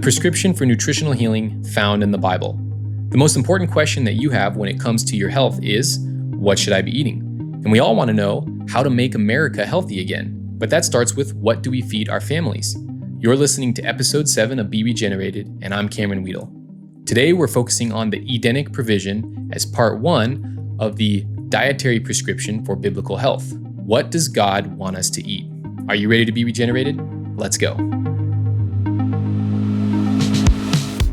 prescription for nutritional healing found in the Bible. The most important question that you have when it comes to your health is, what should I be eating? And we all want to know how to make America healthy again. But that starts with, what do we feed our families? You're listening to episode 7 of Be Regenerated, and I'm Cameron Weedle. Today, we're focusing on the Edenic Provision as part 1 of the dietary prescription for biblical health. What does God want us to eat? Are you ready to be regenerated? Let's go.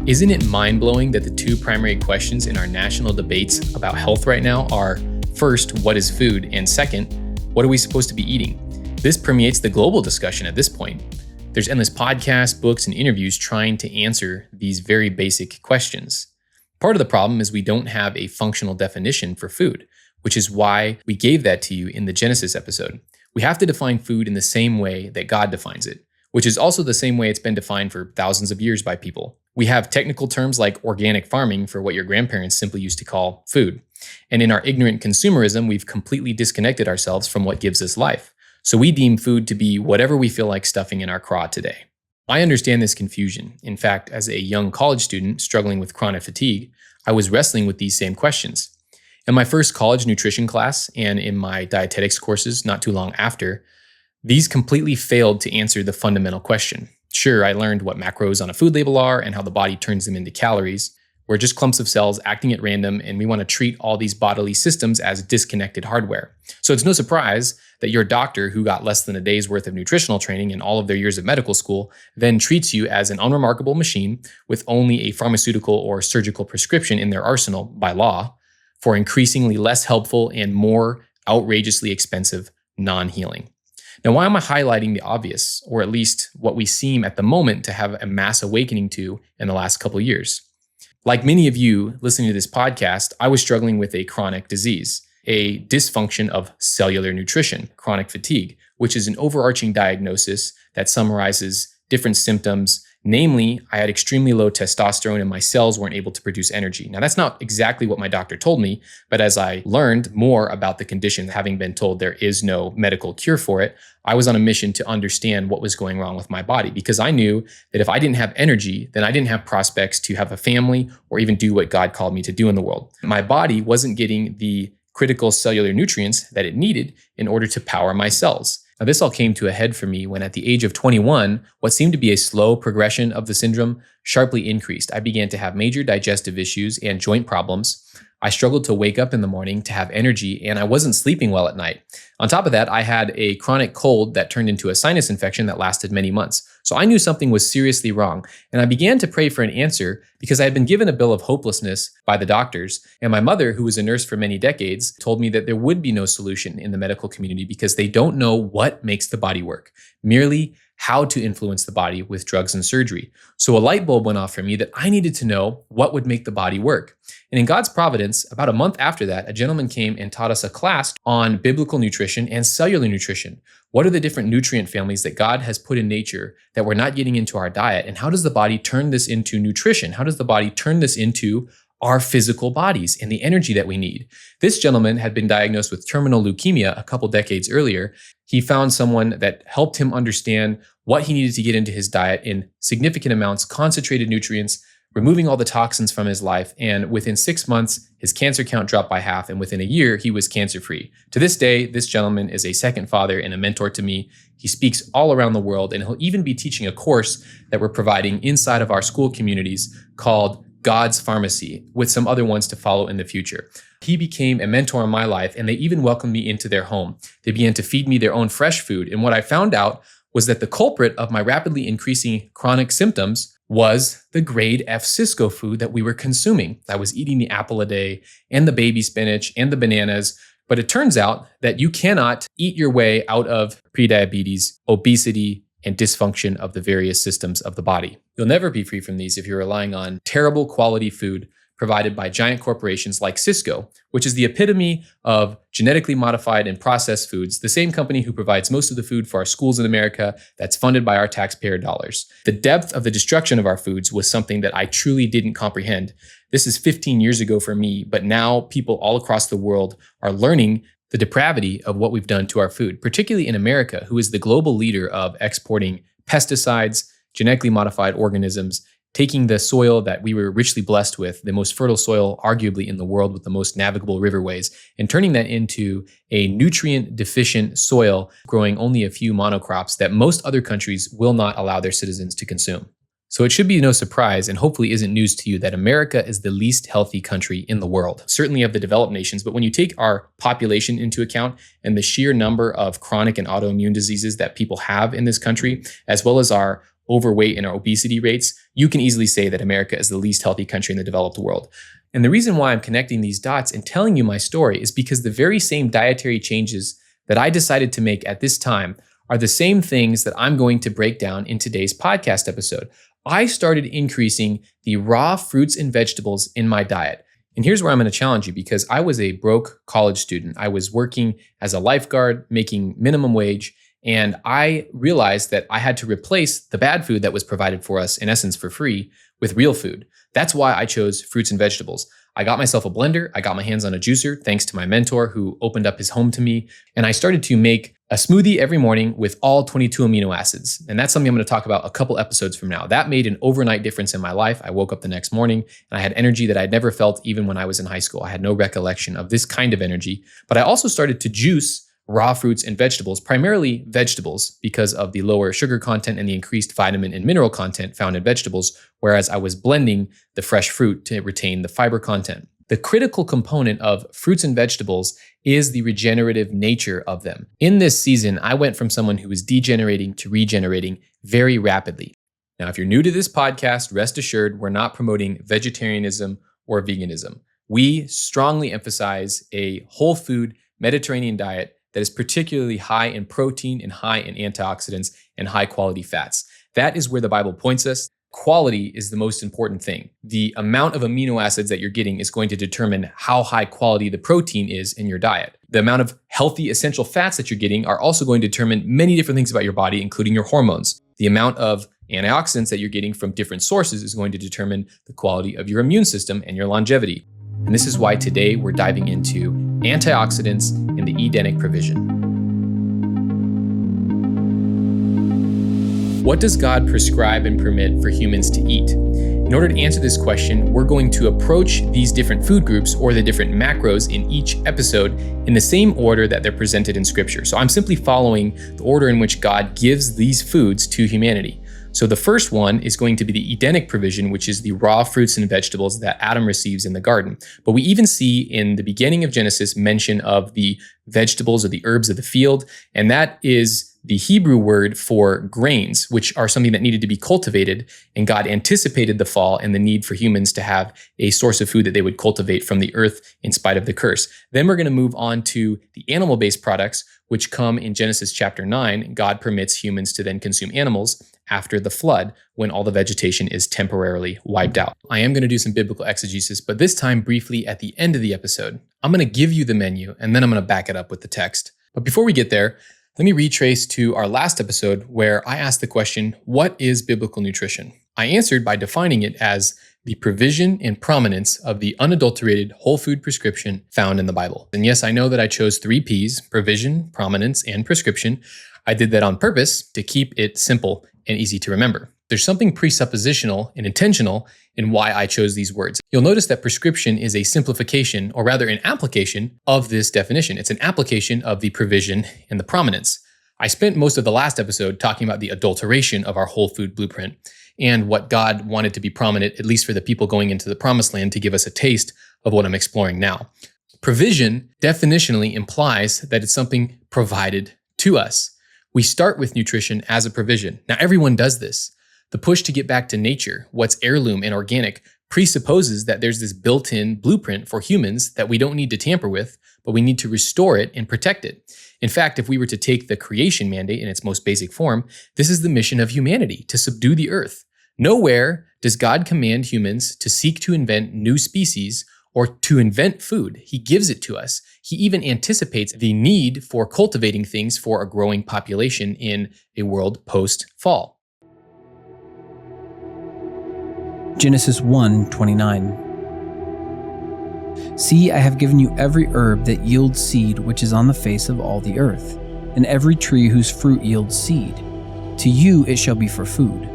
Isn't it mind-blowing that the two primary questions in our national debates about health right now are, first, what is food? And second, what are we supposed to be eating? This permeates the global discussion at this point. There's endless podcasts, books, and interviews trying to answer these very basic questions. Part of the problem is we don't have a functional definition for food, which is why we gave that to you in the Genesis episode. We have to define food in the same way that God defines it, which is also the same way it's been defined for thousands of years by people. We have technical terms like organic farming for what your grandparents simply used to call food. And in our ignorant consumerism, we've completely disconnected ourselves from what gives us life. So we deem food to be whatever we feel like stuffing in our craw today. I understand this confusion. In fact, as a young college student struggling with chronic fatigue, I was wrestling with these same questions. In my first college nutrition class and in my dietetics courses not too long after, these completely failed to answer the fundamental question. Sure, I learned what macros on a food label are and how the body turns them into calories. We're just clumps of cells acting at random, and we want to treat all these bodily systems as disconnected hardware. So it's no surprise that your doctor, who got less than a day's worth of nutritional training in all of their years of medical school, then treats you as an unremarkable machine with only a pharmaceutical or surgical prescription in their arsenal by law for increasingly less helpful and more outrageously expensive non-healing. Now, why am I highlighting the obvious, or at least what we seem at the moment to have a mass awakening to in the last couple years? Like many of you listening to this podcast, I was struggling with a chronic disease, a dysfunction of cellular nutrition, chronic fatigue, which is an overarching diagnosis that summarizes different symptoms. Namely, I had extremely low testosterone and my cells weren't able to produce energy. Now, that's not exactly what my doctor told me, but as I learned more about the condition, having been told there is no medical cure for it, I was on a mission to understand what was going wrong with my body, because I knew that if I didn't have energy, then I didn't have prospects to have a family or even do what God called me to do in the world. My body wasn't getting the critical cellular nutrients that it needed in order to power my cells. Now, this all came to a head for me when at the age of 21, what seemed to be a slow progression of the syndrome sharply increased. I began to have major digestive issues and joint problems. I struggled to wake up in the morning to have energy, and I wasn't sleeping well at night. On top of that, I had a chronic cold that turned into a sinus infection that lasted many months. So I knew something was seriously wrong, and I began to pray for an answer because I had been given a bill of hopelessness by the doctors, and my mother, who was a nurse for many decades, told me that there would be no solution in the medical community because they don't know what makes the body work, merely how to influence the body with drugs and surgery. So a light bulb went off for me that I needed to know what would make the body work. And in God's providence, about a month after that, a gentleman came and taught us a class on biblical nutrition and cellular nutrition. What are the different nutrient families that God has put in nature that we're not getting into our diet? And how does the body turn this into nutrition? How does the body turn this into our physical bodies and the energy that we need? This gentleman had been diagnosed with terminal leukemia a couple decades earlier. He found someone that helped him understand what he needed to get into his diet in significant amounts, concentrated nutrients, removing all the toxins from his life. And within 6 months, his cancer count dropped by half. And within a year, he was cancer-free. To this day, this gentleman is a second father and a mentor to me. He speaks all around the world, and he'll even be teaching a course that we're providing inside of our school communities called God's Pharmacy, with some other ones to follow in the future. He became a mentor in my life, and they even welcomed me into their home. They began to feed me their own fresh food. And what I found out was that the culprit of my rapidly increasing chronic symptoms was the grade F Cisco food that we were consuming. I was eating the apple a day and the baby spinach and the bananas. But it turns out that you cannot eat your way out of prediabetes, obesity, and dysfunction of the various systems of the body. You'll never be free from these if you're relying on terrible quality food provided by giant corporations like Cisco, which is the epitome of genetically modified and processed foods, the same company who provides most of the food for our schools in America that's funded by our taxpayer dollars. The depth of the destruction of our foods was something that I truly didn't comprehend. This is 15 years ago for me, but now people all across the world are learning the depravity of what we've done to our food, particularly in America, who is the global leader of exporting pesticides, genetically modified organisms, taking the soil that we were richly blessed with, the most fertile soil arguably in the world with the most navigable riverways, and turning that into a nutrient deficient soil, growing only a few monocrops that most other countries will not allow their citizens to consume. So it should be no surprise, and hopefully isn't news to you, that America is the least healthy country in the world, certainly of the developed nations. But when you take our population into account and the sheer number of chronic and autoimmune diseases that people have in this country, as well as our overweight and our obesity rates, you can easily say that America is the least healthy country in the developed world. And the reason why I'm connecting these dots and telling you my story is because the very same dietary changes that I decided to make at this time are the same things that I'm going to break down in today's podcast episode. I started increasing the raw fruits and vegetables in my diet. And here's where I'm going to challenge you, because I was a broke college student. I was working as a lifeguard, making minimum wage, and I realized that I had to replace the bad food that was provided for us, in essence, for free, with real food. That's why I chose fruits and vegetables. I got myself a blender. I got my hands on a juicer, thanks to my mentor who opened up his home to me. And I started to make a smoothie every morning with all 22 amino acids. And that's something I'm going to talk about a couple episodes from now. That made an overnight difference in my life. I woke up the next morning and I had energy that I'd never felt even when I was in high school. I had no recollection of this kind of energy. But I also started to juice raw fruits and vegetables, primarily vegetables, because of the lower sugar content and the increased vitamin and mineral content found in vegetables, whereas I was blending the fresh fruit to retain the fiber content. The critical component of fruits and vegetables is the regenerative nature of them. In this season, I went from someone who was degenerating to regenerating very rapidly. Now, if you're new to this podcast, rest assured, we're not promoting vegetarianism or veganism. We strongly emphasize a whole food Mediterranean diet that is particularly high in protein and high in antioxidants and high quality fats. That is where the Bible points us. Quality is the most important thing. The amount of amino acids that you're getting is going to determine how high quality the protein is in your diet. The amount of healthy essential fats that you're getting are also going to determine many different things about your body, including your hormones. The amount of antioxidants that you're getting from different sources is going to determine the quality of your immune system and your longevity. And this is why today we're diving into antioxidants in the Edenic Provision. What does God prescribe and permit for humans to eat? In order to answer this question, we're going to approach these different food groups or the different macros in each episode in the same order that they're presented in Scripture. So I'm simply following the order in which God gives these foods to humanity. So the first one is going to be the Edenic provision, which is the raw fruits and vegetables that Adam receives in the garden. But we even see in the beginning of Genesis mention of the vegetables or the herbs of the field, and that is the Hebrew word for grains, which are something that needed to be cultivated, and God anticipated the fall and the need for humans to have a source of food that they would cultivate from the earth in spite of the curse. Then we're going to move on to the animal-based products, which come in Genesis chapter 9. God permits humans to then consume animals after the flood, when all the vegetation is temporarily wiped out. I am going to do some biblical exegesis, but this time briefly at the end of the episode. I'm going to give you the menu, and then I'm going to back it up with the text. But before we get there, let me retrace to our last episode where I asked the question, what is biblical nutrition? I answered by defining it as the provision and prominence of the unadulterated whole food prescription found in the Bible. And yes, I know that I chose 3 P's, provision, prominence, and prescription. I did that on purpose to keep it simple and easy to remember. There's something presuppositional and intentional in why I chose these words. You'll notice that prescription is a simplification, or rather an application of this definition. It's an application of the provision and the prominence. I spent most of the last episode talking about the adulteration of our whole food blueprint and what God wanted to be prominent, at least for the people going into the promised land, to give us a taste of what I'm exploring now. Provision definitionally implies that it's something provided to us. We start with nutrition as a provision. Now, everyone does this. The push to get back to nature, what's heirloom and organic, presupposes that there's this built-in blueprint for humans that we don't need to tamper with, but we need to restore it and protect it. In fact, if we were to take the creation mandate in its most basic form, this is the mission of humanity, to subdue the earth. Nowhere does God command humans to seek to invent new species or to invent food. He gives it to us. He even anticipates the need for cultivating things for a growing population in a world post-fall. Genesis 1:29. See, I have given you every herb that yields seed which is on the face of all the earth, and every tree whose fruit yields seed. To you it shall be for food.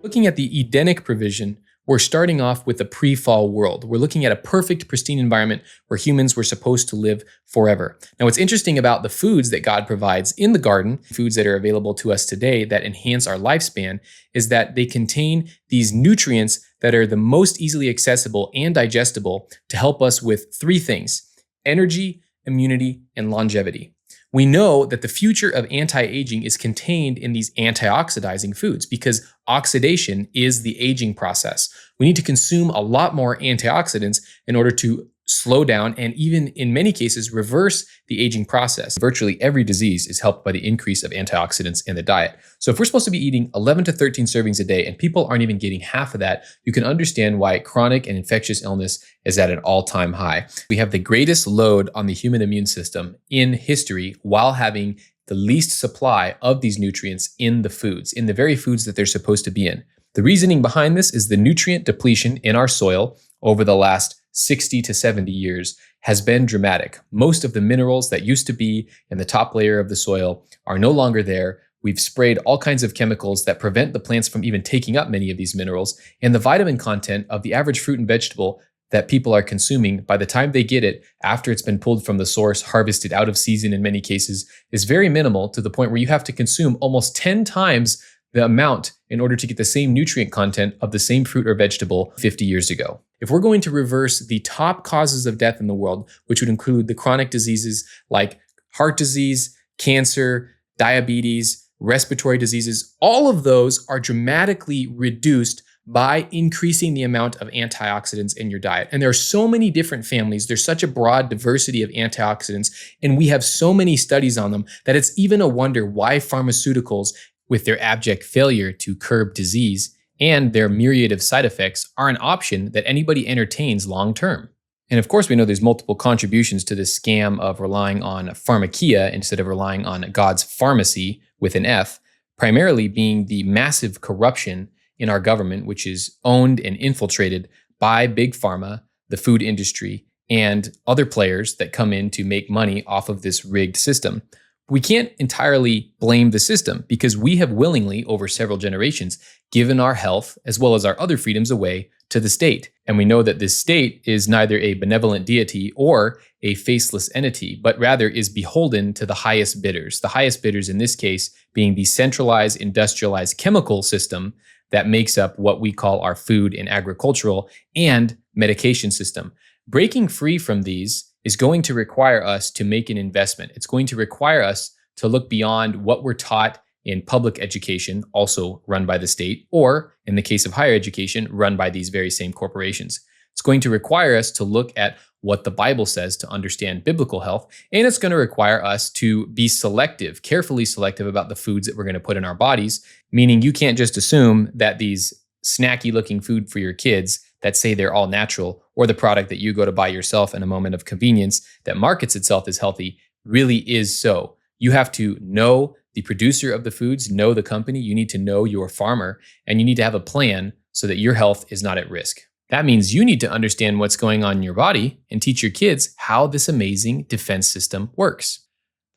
Looking at the Edenic Provision, we're starting off with a pre-fall world. We're looking at a perfect, pristine environment where humans were supposed to live forever. Now, what's interesting about the foods that God provides in the garden, foods that are available to us today that enhance our lifespan, is that they contain these nutrients that are the most easily accessible and digestible to help us with three things: energy, immunity, and longevity. We know that the future of anti-aging is contained in these antioxidizing foods because oxidation is the aging process. We need to consume a lot more antioxidants in order to slow down and even in many cases reverse the aging process. Virtually every disease is helped by the increase of antioxidants in the diet. So if we're supposed to be eating 11 to 13 servings a day and people aren't even getting half of that, you can understand why chronic and infectious illness is at an all-time high. We have the greatest load on the human immune system in history while having the least supply of these nutrients in the foods, in the very foods that they're supposed to be in. The reasoning behind this is the nutrient depletion in our soil over the last 60 to 70 years has been dramatic. Most of the minerals that used to be in the top layer of the soil are no longer there. We've sprayed all kinds of chemicals that prevent the plants from even taking up many of these minerals. And the vitamin content of the average fruit and vegetable that people are consuming by the time they get it, after it's been pulled from the source, harvested out of season in many cases, is very minimal to the point where you have to consume almost 10 times the amount in order to get the same nutrient content of the same fruit or vegetable 50 years ago. If we're going to reverse the top causes of death in the world, which would include the chronic diseases like heart disease, cancer, diabetes, respiratory diseases, all of those are dramatically reduced by increasing the amount of antioxidants in your diet. And there are so many different families. There's such a broad diversity of antioxidants, and we have so many studies on them that it's even a wonder why pharmaceuticals, with their abject failure to curb disease and their myriad of side effects, are an option that anybody entertains long term. And of course, we know there's multiple contributions to this scam of relying on pharmakia instead of relying on God's pharmacy with an F, primarily being the massive corruption in our government, which is owned and infiltrated by big pharma, the food industry, and other players that come in to make money off of this rigged system. We can't entirely blame the system because we have willingly, over several generations, given our health as well as our other freedoms away to the state. And we know that this state is neither a benevolent deity or a faceless entity, but rather is beholden to the highest bidders. The highest bidders in this case being the centralized, industrialized chemical system that makes up what we call our food and agricultural and medication system. Breaking free from these is going to require us to make an investment. It's going to require us to look beyond what we're taught in public education, also run by the state, or in the case of higher education, run by these very same corporations. It's going to require us to look at what the Bible says to understand biblical health, and it's going to require us to be selective, carefully selective about the foods that we're going to put in our bodies, meaning you can't just assume that these snacky looking food for your kids that say they're all natural, or the product that you go to buy yourself in a moment of convenience that markets itself as healthy really is so. You have to know the producer of the foods, know the company, you need to know your farmer, and you need to have a plan so that your health is not at risk. That means you need to understand what's going on in your body and teach your kids how this amazing defense system works.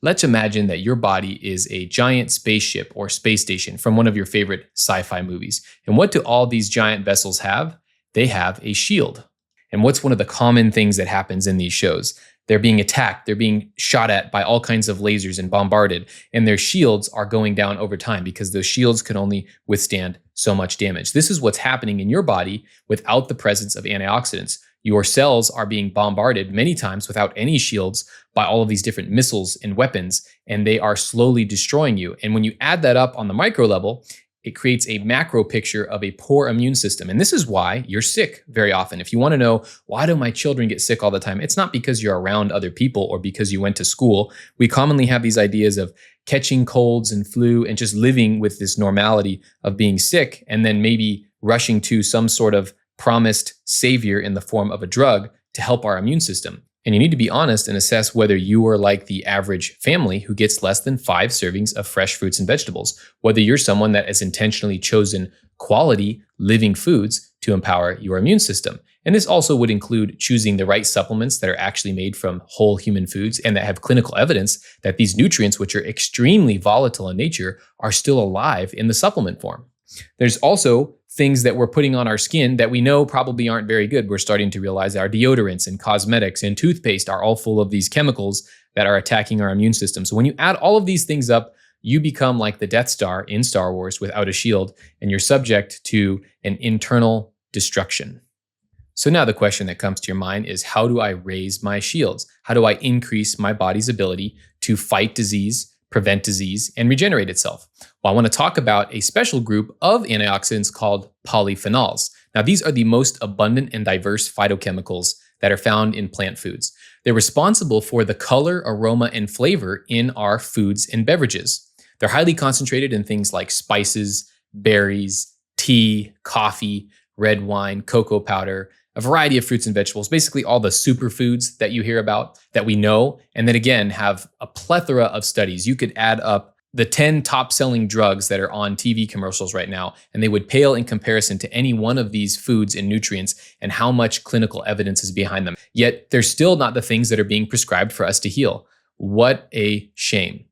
Let's imagine that your body is a giant spaceship or space station from one of your favorite sci-fi movies. And what do all these giant vessels have? They have a shield. And what's one of the common things that happens in these shows? They're being attacked, they're being shot at by all kinds of lasers and bombarded, and their shields are going down over time because those shields can only withstand so much damage. This is what's happening in your body without the presence of antioxidants. Your cells are being bombarded many times without any shields by all of these different missiles and weapons, and they are slowly destroying you. And when you add that up on the micro level, it creates a macro picture of a poor immune system. And this is why you're sick very often. If you want to know, why do my children get sick all the time? It's not because you're around other people or because you went to school. We commonly have these ideas of catching colds and flu and just living with this normality of being sick and then maybe rushing to some sort of promised savior in the form of a drug to help our immune system. And you need to be honest and assess whether you are like the average family who gets less than 5 servings of fresh fruits and vegetables, whether you're someone that has intentionally chosen quality living foods to empower your immune system. And this also would include choosing the right supplements that are actually made from whole human foods and that have clinical evidence that these nutrients, which are extremely volatile in nature, are still alive in the supplement form. There's also things that we're putting on our skin that we know probably aren't very good. We're starting to realize our deodorants and cosmetics and toothpaste are all full of these chemicals that are attacking our immune system. So when you add all of these things up, you become like the Death Star in Star Wars without a shield, and you're subject to an internal destruction. So now the question that comes to your mind is, how do I raise my shields? How do I increase my body's ability to fight disease, prevent disease, and regenerate itself? Well, I want to talk about a special group of antioxidants called polyphenols. Now, these are the most abundant and diverse phytochemicals that are found in plant foods. They're responsible for the color, aroma, and flavor in our foods and beverages. They're highly concentrated in things like spices, berries, tea, coffee, red wine, cocoa powder, a variety of fruits and vegetables, basically all the superfoods that you hear about that we know, and then again have a plethora of studies. You could add up the 10 top selling drugs that are on TV commercials right now, and they would pale in comparison to any one of these foods and nutrients and how much clinical evidence is behind them. Yet they're still not the things that are being prescribed for us to heal. What a shame.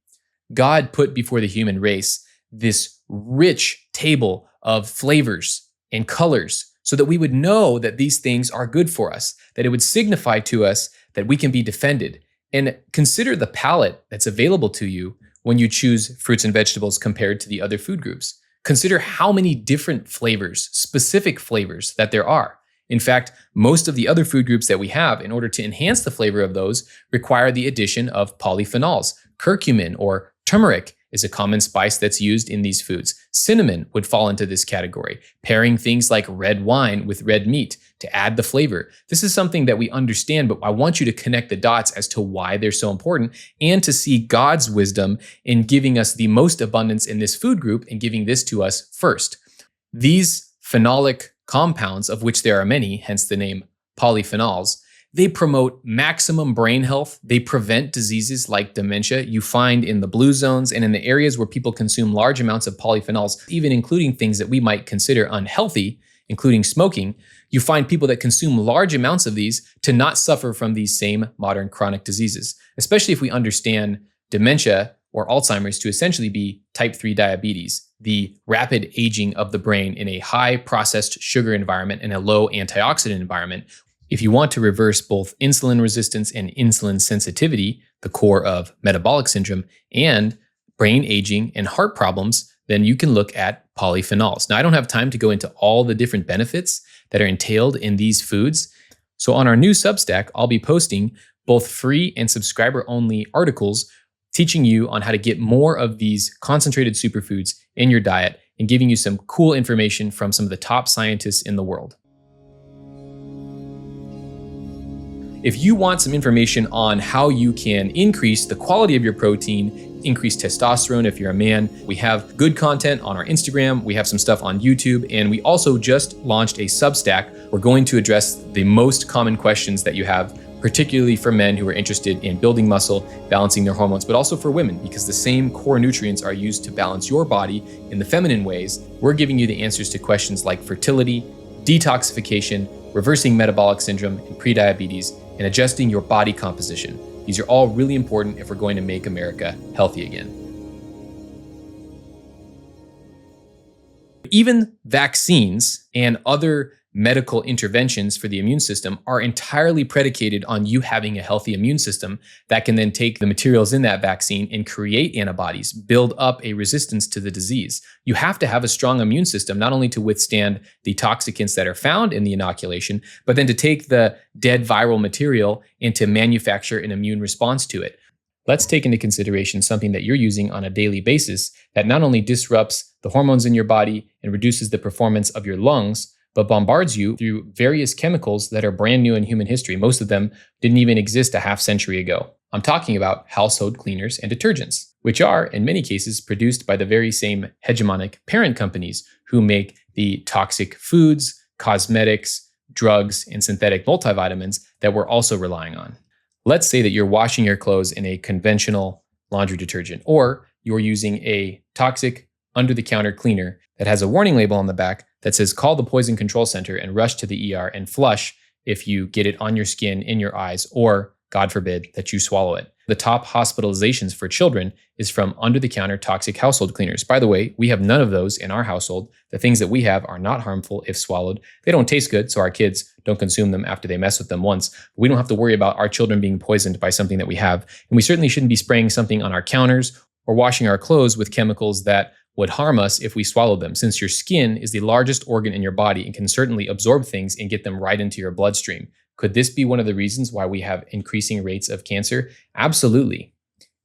God put before the human race this rich table of flavors and colors so that we would know that these things are good for us, that it would signify to us that we can be defended. And consider the palette that's available to you when you choose fruits and vegetables compared to the other food groups. Consider how many different flavors, specific flavors that there are. In fact, most of the other food groups that we have, in order to enhance the flavor of those, require the addition of polyphenols. Curcumin or turmeric is a common spice that's used in these foods. Cinnamon would fall into this category, pairing things like red wine with red meat to add the flavor. This is something that we understand, but I want you to connect the dots as to why they're so important and to see God's wisdom in giving us the most abundance in this food group and giving this to us first. These phenolic compounds, of which there are many, hence the name polyphenols, they promote maximum brain health. They prevent diseases like dementia. You find in the blue zones and in the areas where people consume large amounts of polyphenols, even including things that we might consider unhealthy, including smoking, you find people that consume large amounts of these to not suffer from these same modern chronic diseases, especially if we understand dementia or Alzheimer's to essentially be type 3 diabetes, the rapid aging of the brain in a high processed sugar environment and a low antioxidant environment. If you want to reverse both insulin resistance and insulin sensitivity, the core of metabolic syndrome, and brain aging and heart problems, then you can look at polyphenols. Now, I don't have time to go into all the different benefits that are entailed in these foods. So on our new Substack, I'll be posting both free and subscriber-only articles teaching you on how to get more of these concentrated superfoods in your diet and giving you some cool information from some of the top scientists in the world. If you want some information on how you can increase the quality of your protein, increase testosterone if you're a man, we have good content on our Instagram, we have some stuff on YouTube, and we also just launched a Substack. We're going to address the most common questions that you have, particularly for men who are interested in building muscle, balancing their hormones, but also for women, because the same core nutrients are used to balance your body in the feminine ways. We're giving you the answers to questions like fertility, detoxification, reversing metabolic syndrome and prediabetes, and adjusting your body composition. These are all really important if we're going to make America healthy again. Even vaccines and other medical interventions for the immune system are entirely predicated on you having a healthy immune system that can then take the materials in that vaccine and create antibodies, build up a resistance to the disease. You have to have a strong immune system, not only to withstand the toxicants that are found in the inoculation, but then to take the dead viral material and to manufacture an immune response to it. Let's take into consideration something that you're using on a daily basis that not only disrupts the hormones in your body and reduces the performance of your lungs, but bombards you through various chemicals that are brand new in human history. Most of them didn't even exist a half century ago. I'm talking about household cleaners and detergents, which are, in many cases, produced by the very same hegemonic parent companies who make the toxic foods, cosmetics, drugs, and synthetic multivitamins that we're also relying on. Let's say that you're washing your clothes in a conventional laundry detergent, or you're using a toxic under-the-counter cleaner that has a warning label on the back that says call the poison control center and rush to the ER and flush if you get it on your skin, in your eyes, or God forbid, that you swallow it. The top hospitalizations for children is from under-the-counter toxic household cleaners. By the way, we have none of those in our household. The things that we have are not harmful if swallowed. They don't taste good, so our kids don't consume them after they mess with them once. We don't have to worry about our children being poisoned by something that we have. And we certainly shouldn't be spraying something on our counters or washing our clothes with chemicals that would harm us if we swallowed them, since your skin is the largest organ in your body and can certainly absorb things and get them right into your bloodstream. Could this be one of the reasons why we have increasing rates of cancer? Absolutely.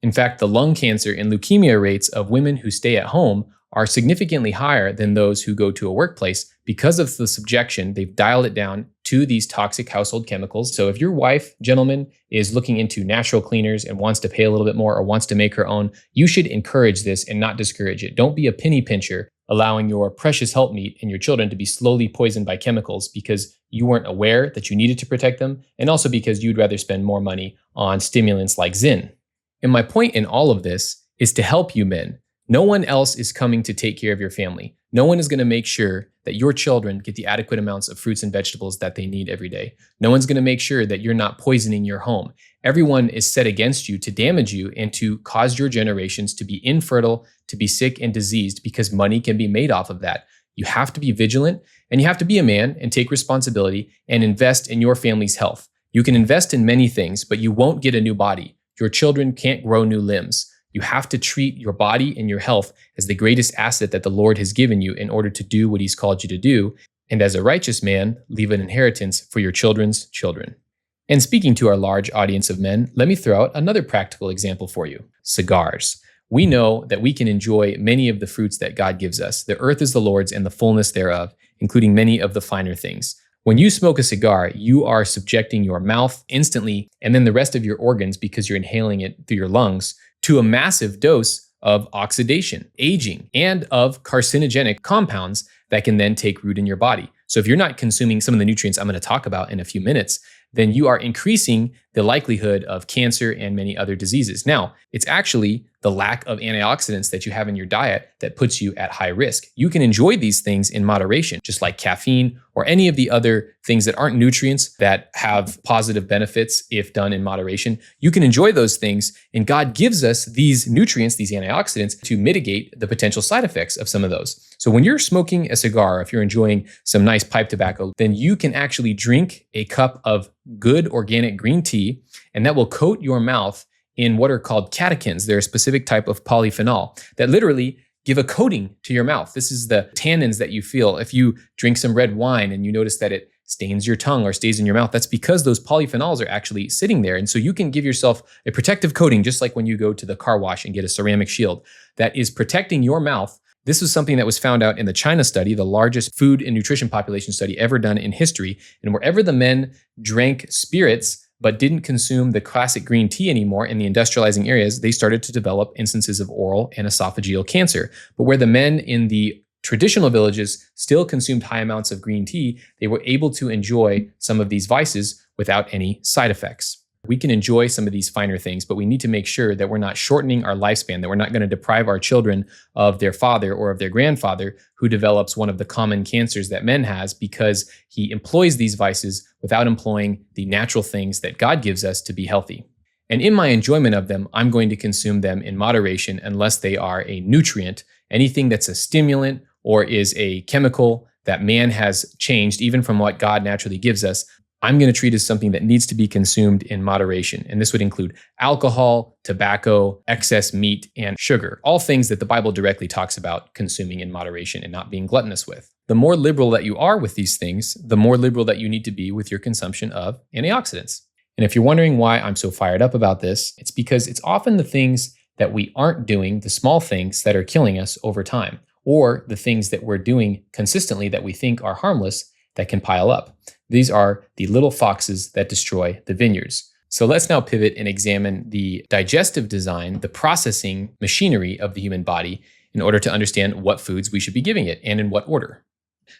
In fact, the lung cancer and leukemia rates of women who stay at home are significantly higher than those who go to a workplace because of the subjection. They've dialed it down to these toxic household chemicals. So if your wife, gentlemen, is looking into natural cleaners and wants to pay a little bit more or wants to make her own, you should encourage this and not discourage it. Don't be a penny pincher, allowing your precious helpmeet and your children to be slowly poisoned by chemicals because you weren't aware that you needed to protect them, and also because you'd rather spend more money on stimulants like Zyn. And my point in all of this is to help you men. No one else is coming to take care of your family. No one is going to make sure that your children get the adequate amounts of fruits and vegetables that they need every day. No one's going to make sure that you're not poisoning your home. Everyone is set against you to damage you and to cause your generations to be infertile, to be sick and diseased, because money can be made off of that. You have to be vigilant, and you have to be a man and take responsibility and invest in your family's health. You can invest in many things, but you won't get a new body. Your children can't grow new limbs. You have to treat your body and your health as the greatest asset that the Lord has given you in order to do what He's called you to do. And as a righteous man, leave an inheritance for your children's children. And speaking to our large audience of men, let me throw out another practical example for you: cigars. We know that we can enjoy many of the fruits that God gives us. The earth is the Lord's and the fullness thereof, including many of the finer things. When you smoke a cigar, you are subjecting your mouth instantly, and then the rest of your organs, because you're inhaling it through your lungs, to a massive dose of oxidation, aging, and of carcinogenic compounds that can then take root in your body. So if you're not consuming some of the nutrients I'm going to talk about in a few minutes, then you are increasing the likelihood of cancer and many other diseases. Now, it's actually the lack of antioxidants that you have in your diet that puts you at high risk. You can enjoy these things in moderation, just like caffeine or any of the other things that aren't nutrients that have positive benefits if done in moderation. You can enjoy those things, and God gives us these nutrients, these antioxidants, to mitigate the potential side effects of some of those. So when you're smoking a cigar, if you're enjoying some nice pipe tobacco, then you can actually drink a cup of good organic green tea, and that will coat your mouth in what are called catechins. They're a specific type of polyphenol that literally give a coating to your mouth. This is the tannins that you feel. If you drink some red wine and you notice that it stains your tongue or stays in your mouth, that's because those polyphenols are actually sitting there. And so you can give yourself a protective coating, just like when you go to the car wash and get a ceramic shield that is protecting your mouth. This was something that was found out in the China study, the largest food and nutrition population study ever done in history. And wherever the men drank spirits but didn't consume the classic green tea anymore in the industrializing areas, they started to develop instances of oral and esophageal cancer. But where the men in the traditional villages still consumed high amounts of green tea, they were able to enjoy some of these vices without any side effects. We can enjoy some of these finer things, but we need to make sure that we're not shortening our lifespan, that we're not going to deprive our children of their father or of their grandfather who develops one of the common cancers that men has because he employs these vices without employing the natural things that God gives us to be healthy. And in my enjoyment of them, I'm going to consume them in moderation unless they are a nutrient, anything that's a stimulant or is a chemical that man has changed, even from what God naturally gives us. I'm going to treat as something that needs to be consumed in moderation. And this would include alcohol, tobacco, excess meat, and sugar, all things that the Bible directly talks about consuming in moderation and not being gluttonous with. The more liberal that you are with these things, the more liberal that you need to be with your consumption of antioxidants. And if you're wondering why I'm so fired up about this, it's because it's often the things that we aren't doing, the small things that are killing us over time, or the things that we're doing consistently that we think are harmless that can pile up. These are the little foxes that destroy the vineyards. So let's now pivot and examine the digestive design, the processing machinery of the human body in order to understand what foods we should be giving it and in what order.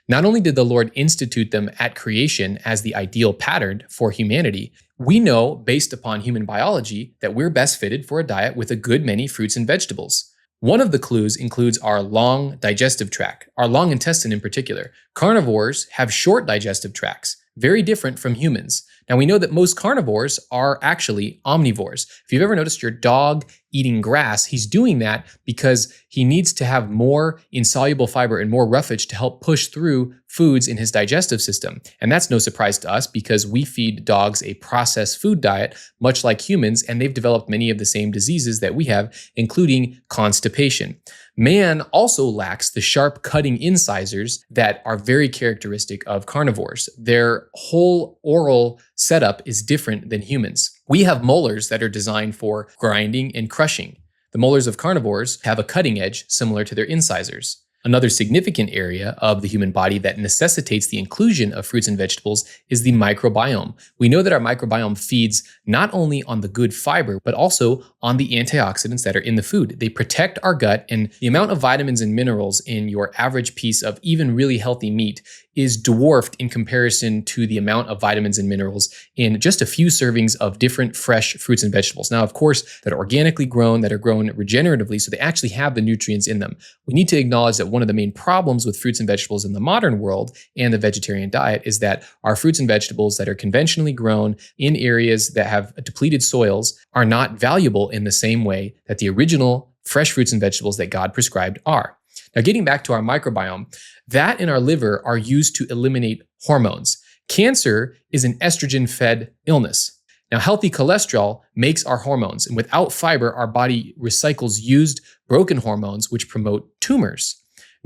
Not only did the Lord institute them at creation as the ideal pattern for humanity, we know based upon human biology that we're best fitted for a diet with a good many fruits and vegetables. One of the clues includes our long digestive tract, our long intestine in particular. Carnivores have short digestive tracts, very different from humans. Now, we know that most carnivores are actually omnivores. If you've ever noticed your dog eating grass, he's doing that because he needs to have more insoluble fiber and more roughage to help push through foods in his digestive system. And that's no surprise to us because we feed dogs a processed food diet, much like humans, and they've developed many of the same diseases that we have, including constipation. Man also lacks the sharp cutting incisors that are very characteristic of carnivores. Their whole oral setup is different than humans. We have molars that are designed for grinding and crushing. The molars of carnivores have a cutting edge similar to their incisors. Another significant area of the human body that necessitates the inclusion of fruits and vegetables is the microbiome. We know that our microbiome feeds not only on the good fiber, but also on the antioxidants that are in the food. They protect our gut, and the amount of vitamins and minerals in your average piece of even really healthy meat is dwarfed in comparison to the amount of vitamins and minerals in just a few servings of different fresh fruits and vegetables. Now, of course, that are organically grown, that are grown regeneratively, so they actually have the nutrients in them. We need to acknowledge that one of the main problems with fruits and vegetables in the modern world and the vegetarian diet is that our fruits and vegetables that are conventionally grown in areas that have depleted soils are not valuable in the same way that the original fresh fruits and vegetables that God prescribed are. Now, getting back to our microbiome, that in our liver are used to eliminate hormones. Cancer is an estrogen-fed illness. Now, healthy cholesterol makes our hormones, and without fiber, our body recycles used, broken hormones, which promote tumors.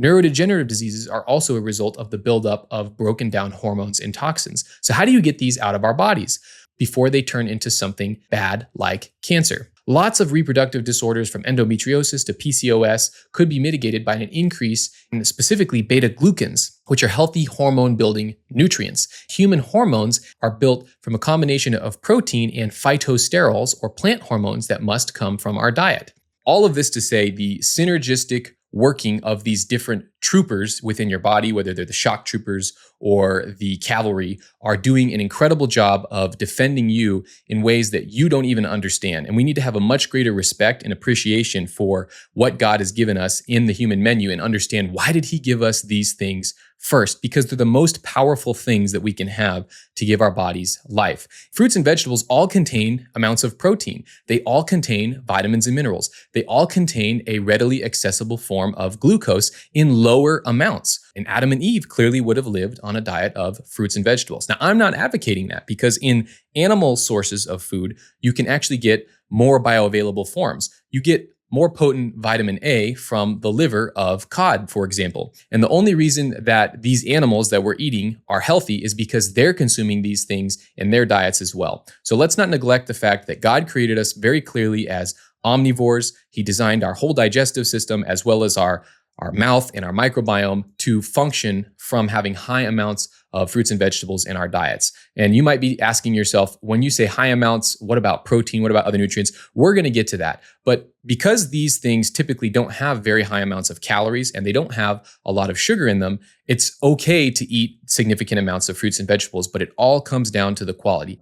Neurodegenerative diseases are also a result of the buildup of broken down hormones and toxins. So how do you get these out of our bodies before they turn into something bad like cancer? Lots of reproductive disorders from endometriosis to PCOS could be mitigated by an increase in specifically beta-glucans, which are healthy hormone-building nutrients. Human hormones are built from a combination of protein and phytosterols, or plant hormones, that must come from our diet. All of this to say the synergistic working of these different troopers within your body, whether they're the shock troopers or the cavalry, are doing an incredible job of defending you in ways that you don't even understand. And we need to have a much greater respect and appreciation for what God has given us in the human menu and understand, why did he give us these things first? Because they're the most powerful things that we can have to give our bodies life. Fruits and vegetables all contain amounts of protein. They all contain vitamins and minerals. They all contain a readily accessible form of glucose in lower amounts. And Adam and Eve clearly would have lived on a diet of fruits and vegetables. Now, I'm not advocating that, because in animal sources of food, you can actually get more bioavailable forms. You get more potent vitamin A from the liver of cod, for example. And the only reason that these animals that we're eating are healthy is because they're consuming these things in their diets as well. So let's not neglect the fact that God created us very clearly as omnivores. He designed our whole digestive system as well as our mouth and our microbiome to function from having high amounts of fruits and vegetables in our diets. And you might be asking yourself, when you say high amounts, what about protein? What about other nutrients? We're going to get to that. But because these things typically don't have very high amounts of calories and they don't have a lot of sugar in them, it's okay to eat significant amounts of fruits and vegetables, but it all comes down to the quality.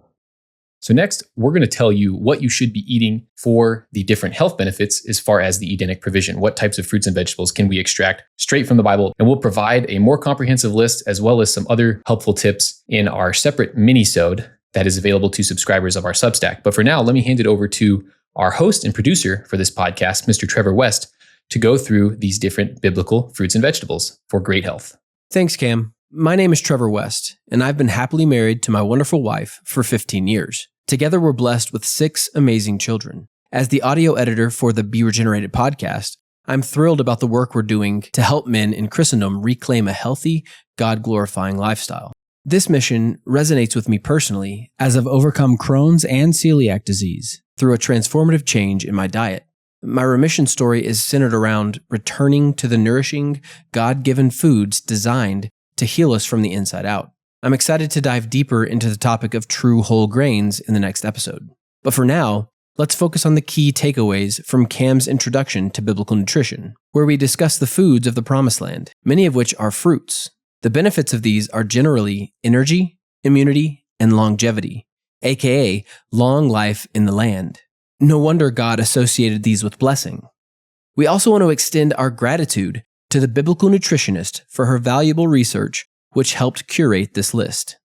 So next, we're going to tell you what you should be eating for the different health benefits as far as the Edenic Provision. What types of fruits and vegetables can we extract straight from the Bible? And we'll provide a more comprehensive list as well as some other helpful tips in our separate mini-sode that is available to subscribers of our Substack. But for now, let me hand it over to our host and producer for this podcast, Mr. Trevor West, to go through these different biblical fruits and vegetables for great health. Thanks, Cam. My name is Trevor West, and I've been happily married to my wonderful wife for 15 years. Together, we're blessed with 6 amazing children. As the audio editor for the Be Regenerated podcast, I'm thrilled about the work we're doing to help men in Christendom reclaim a healthy, God-glorifying lifestyle. This mission resonates with me personally, as I've overcome Crohn's and celiac disease through a transformative change in my diet. My remission story is centered around returning to the nourishing, God-given foods designed to heal us from the inside out. I'm excited to dive deeper into the topic of true whole grains in the next episode. But for now, let's focus on the key takeaways from Cam's introduction to biblical nutrition, where we discuss the foods of the Promised Land, many of which are fruits. The benefits of these are generally energy, immunity, and longevity, aka long life in the land. No wonder God associated these with blessing. We also want to extend our gratitude to the biblical nutritionist for her valuable research, which helped curate this list.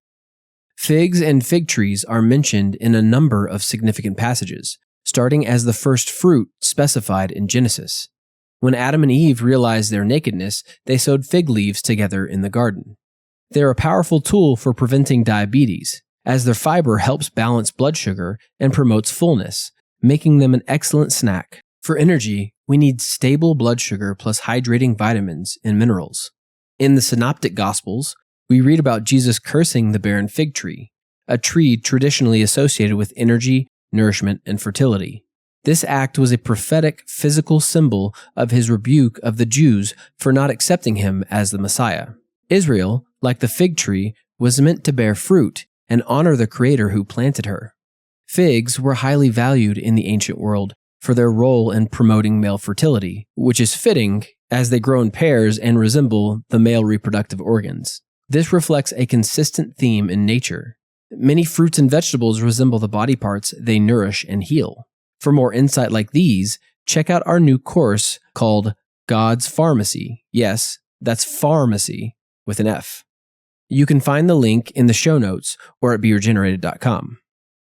Figs and fig trees are mentioned in a number of significant passages, starting as the first fruit specified in Genesis. When Adam and Eve realized their nakedness, they sewed fig leaves together in the garden. They're a powerful tool for preventing diabetes, as their fiber helps balance blood sugar and promotes fullness, making them an excellent snack. For energy, we need stable blood sugar plus hydrating vitamins and minerals. In the Synoptic Gospels, we read about Jesus cursing the barren fig tree, a tree traditionally associated with energy, nourishment, and fertility. This act was a prophetic physical symbol of his rebuke of the Jews for not accepting him as the Messiah. Israel, like the fig tree, was meant to bear fruit and honor the Creator who planted her. Figs were highly valued in the ancient world for their role in promoting male fertility, which is fitting as they grow in pairs and resemble the male reproductive organs. This reflects a consistent theme in nature. Many fruits and vegetables resemble the body parts they nourish and heal. For more insight like these, check out our new course called God's Pharmacy. Yes, that's pharmacy with an F. You can find the link in the show notes or at beregenerated.com.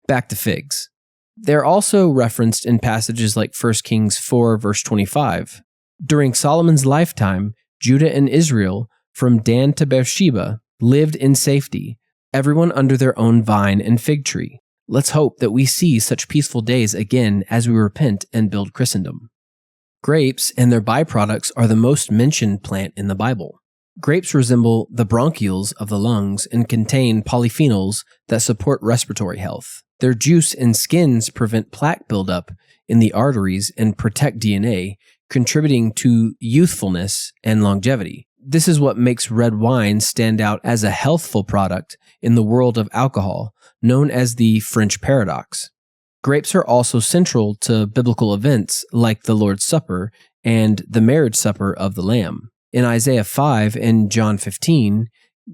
Back to figs. They're also referenced in passages like 1 Kings 4 verse 25. During Solomon's lifetime, Judah and Israel, from Dan to Beersheba, lived in safety, everyone under their own vine and fig tree. Let's hope that we see such peaceful days again as we repent and build Christendom. Grapes and their byproducts are the most mentioned plant in the Bible. Grapes resemble the bronchioles of the lungs and contain polyphenols that support respiratory health. Their juice and skins prevent plaque buildup in the arteries and protect DNA, contributing to youthfulness and longevity. This is what makes red wine stand out as a healthful product in the world of alcohol, known as the French paradox. Grapes are also central to biblical events like the Lord's Supper and the marriage supper of the Lamb. In Isaiah 5 and John 15,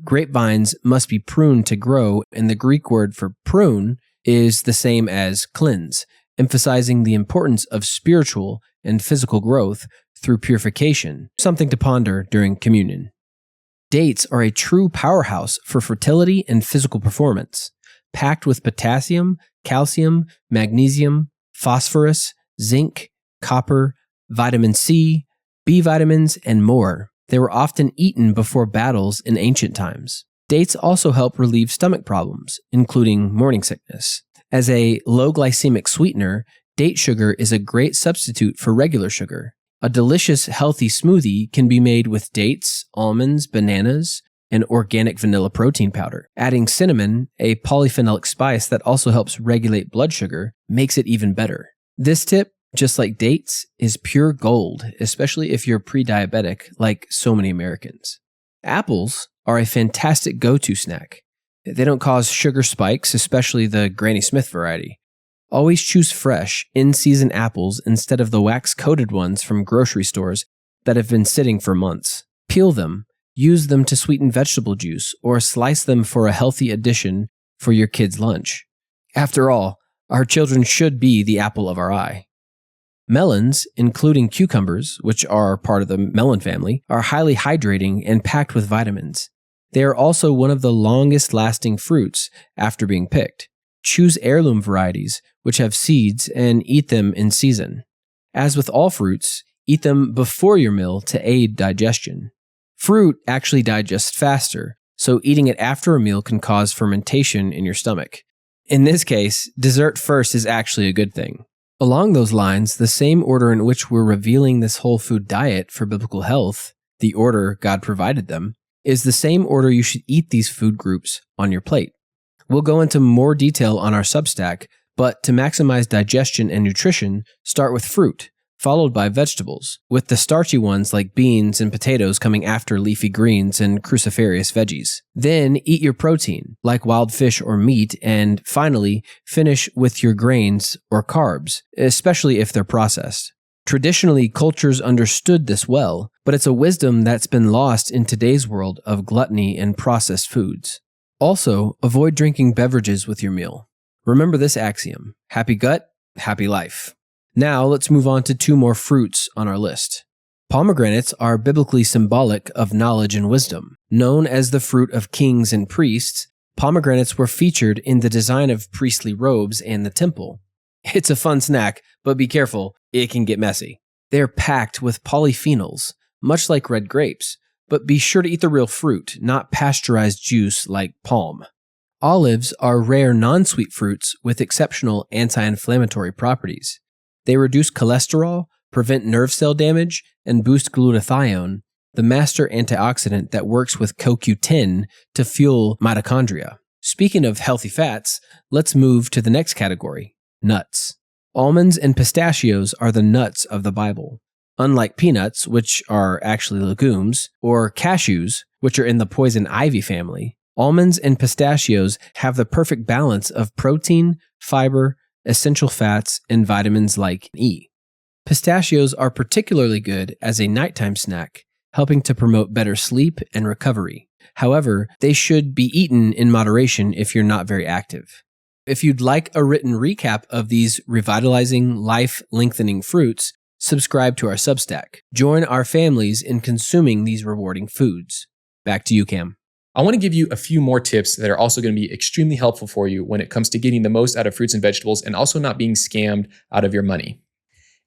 grapevines must be pruned to grow, and the Greek word for prune is the same as cleanse, emphasizing the importance of spiritual and physical growth through purification, something to ponder during communion. Dates are a true powerhouse for fertility and physical performance, packed with potassium, calcium, magnesium, phosphorus, zinc, copper, vitamin C, B vitamins, and more. They were often eaten before battles in ancient times. Dates also help relieve stomach problems, including morning sickness. As a low glycemic sweetener, date sugar is a great substitute for regular sugar. A delicious, healthy smoothie can be made with dates, almonds, bananas, and organic vanilla protein powder. Adding cinnamon, a polyphenolic spice that also helps regulate blood sugar, makes it even better. This tip, just like dates, is pure gold, especially if you're pre-diabetic like so many Americans. Apples are a fantastic go-to snack. They don't cause sugar spikes, especially the Granny Smith variety. Always choose fresh, in-season apples instead of the wax-coated ones from grocery stores that have been sitting for months. Peel them, use them to sweeten vegetable juice, or slice them for a healthy addition for your kids' lunch. After all, our children should be the apple of our eye. Melons, including cucumbers, which are part of the melon family, are highly hydrating and packed with vitamins. They are also one of the longest-lasting fruits after being picked. Choose heirloom varieties, which have seeds, and eat them in season. As with all fruits, eat them before your meal to aid digestion. Fruit actually digests faster, so eating it after a meal can cause fermentation in your stomach. In this case, dessert first is actually a good thing. Along those lines, the same order in which we're revealing this whole food diet for biblical health, the order God provided them, is the same order you should eat these food groups on your plate. We'll go into more detail on our Substack, but to maximize digestion and nutrition, start with fruit, followed by vegetables, with the starchy ones like beans and potatoes coming after leafy greens and cruciferous veggies. Then eat your protein, like wild fish or meat, and finally, finish with your grains or carbs, especially if they're processed. Traditionally, cultures understood this well, but it's a wisdom that's been lost in today's world of gluttony and processed foods. Also, avoid drinking beverages with your meal. Remember this axiom: happy gut, happy life. Now let's move on to two more fruits on our list. Pomegranates are biblically symbolic of knowledge and wisdom. Known as the fruit of kings and priests, Pomegranates were featured in the design of priestly robes and the temple. It's a fun snack, but be careful, it can get messy. They're packed with polyphenols, much like red grapes, but be sure to eat the real fruit, not pasteurized juice like palm. Olives are rare non-sweet fruits with exceptional anti-inflammatory properties. They reduce cholesterol, prevent nerve cell damage, and boost glutathione, the master antioxidant that works with CoQ10 to fuel mitochondria. Speaking of healthy fats, let's move to the next category, nuts. Almonds and pistachios are the nuts of the Bible. Unlike peanuts, which are actually legumes, or cashews, which are in the poison ivy family, almonds and pistachios have the perfect balance of protein, fiber, essential fats, and vitamins like E. Pistachios are particularly good as a nighttime snack, helping to promote better sleep and recovery. However, they should be eaten in moderation if you're not very active. If you'd like a written recap of these revitalizing, life-lengthening fruits, subscribe to our Substack. Join our families in consuming these rewarding foods. Back to you, Cam. I want to give you a few more tips that are also going to be extremely helpful for you when it comes to getting the most out of fruits and vegetables and also not being scammed out of your money.